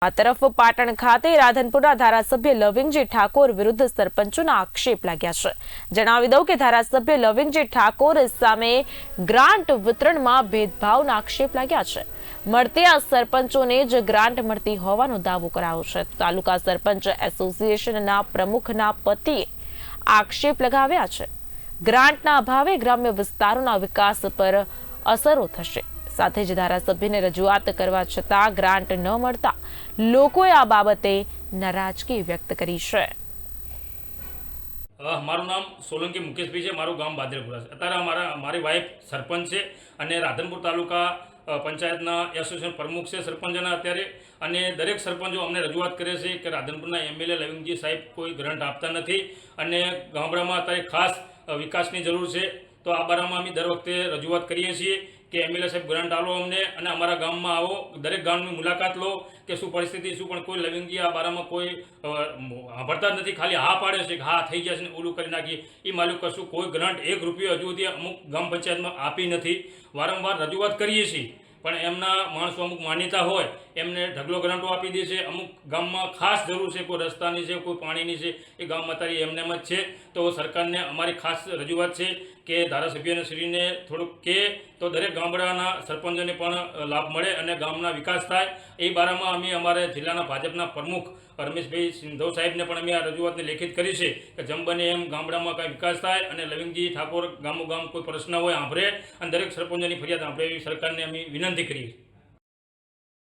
આ તરફ પાટણ ખાતે રાધનપુરના ધારાસભ્ય લવિંગજી ઠાકોર વિરુદ્ધ સરપંચોના આક્ષેપ લાગ્યા છે। જણાવી દઉં કે ધારાસભ્ય લવિંગજી ઠાકોર સામે ગ્રાન્ટ વિતરણમાં ભેદભાવના આક્ષેપ લાગ્યા છે। મળતી આ સરપંચોને જ ગ્રાન્ટ મળતી હોવાનો દાવો કરાયો છે। તાલુકા સરપંચ એસોસિએશનના પ્રમુખના પતિએ આક્ષેપ લગાવ્યા છે। ગ્રાન્ટના અભાવે ગ્રામ્ય વિસ્તારોના વિકાસ પર અસરો થશે। સાથે જ ધારાસભ્યને રજૂઆત કરવા છતાં ગ્રાન્ટ ન મળતા લોકોએ આ બાબતે નારાજગી વ્યક્ત કરી છે। મારું નામ સોલંકી મુકેશભાઈ છે। મારું ગામ બાદરપુરા છે। અત્યારે મારી વાઇફ સરપંચ છે અને રાધનપુર તાલુકા પંચાયતના એસોસિએશન પ્રમુખ છે સરપંચના અત્યારે। અને દરેક સરપંચો અમને રજૂઆત કરે છે કે રાધનપુરના એમએલએ લવિંગજી સાહેબ કોઈ ગ્રાન્ટ આપતા નથી અને ગામડામાં અત્યારે ખાસ વિકાસની જરૂર છે। તો આ બારામાં અમે દર વખતે રજૂઆત કરીએ છીએ કે એમએલએ સાહેબ ગ્રાન્ટ આલો અમને અને અમારા ગામમાં આવો, દરેક ગામની મુલાકાત લો કે શું પરિસ્થિતિ શું, પણ કોઈ લવિંગજી આ બારામાં કોઈ સાંભળતા જ નથી। ખાલી હા પાડે છે કે હા થઈ જશે ને ઓલું કરી નાખીએ, એ માલુમ કશું કોઈ ગ્રાન્ટ 1 રૂપિયો હજુ સુધી અમુક ગામ પંચાયતમાં આપી નથી। વારંવાર રજૂઆત કરીએ છીએ પણ એમના માણસો અમુક માન્યતા હોય એમને ઢગલો ગ્રાન્ટો આપી દે છે। અમુક ગામમાં ખાસ જરૂર છે, કોઈ રસ્તાની છે, કોઈ પાણીની છે, એ ગામમાં અત્યારે એમને એમ જ છે। તો સરકારને અમારી ખાસ રજૂઆત છે કે ધારાસભ્યને શ્રીને થોડુંક કહે તો દરેક ગામડાના સરપંચોને પણ લાભ મળે અને ગામના વિકાસ થાય। એ બારામાં અમે અમારે જિલ્લાના ભાજપના પ્રમુખ રમેશભાઈ સિંધવ સાહેબને પણ અમે આ રજૂઆતને લેખિત કરી છે કે જેમ બને એમ ગામડામાં કાંઈ વિકાસ થાય અને લવિંગજી ઠાકોર ગામો ગામ કોઈ પ્રશ્ન હોય સાંભળે અને દરેક સરપંચોની ફરિયાદ સાંભળે એવી સરકારને અમે વિનંતી કરીએ છીએ।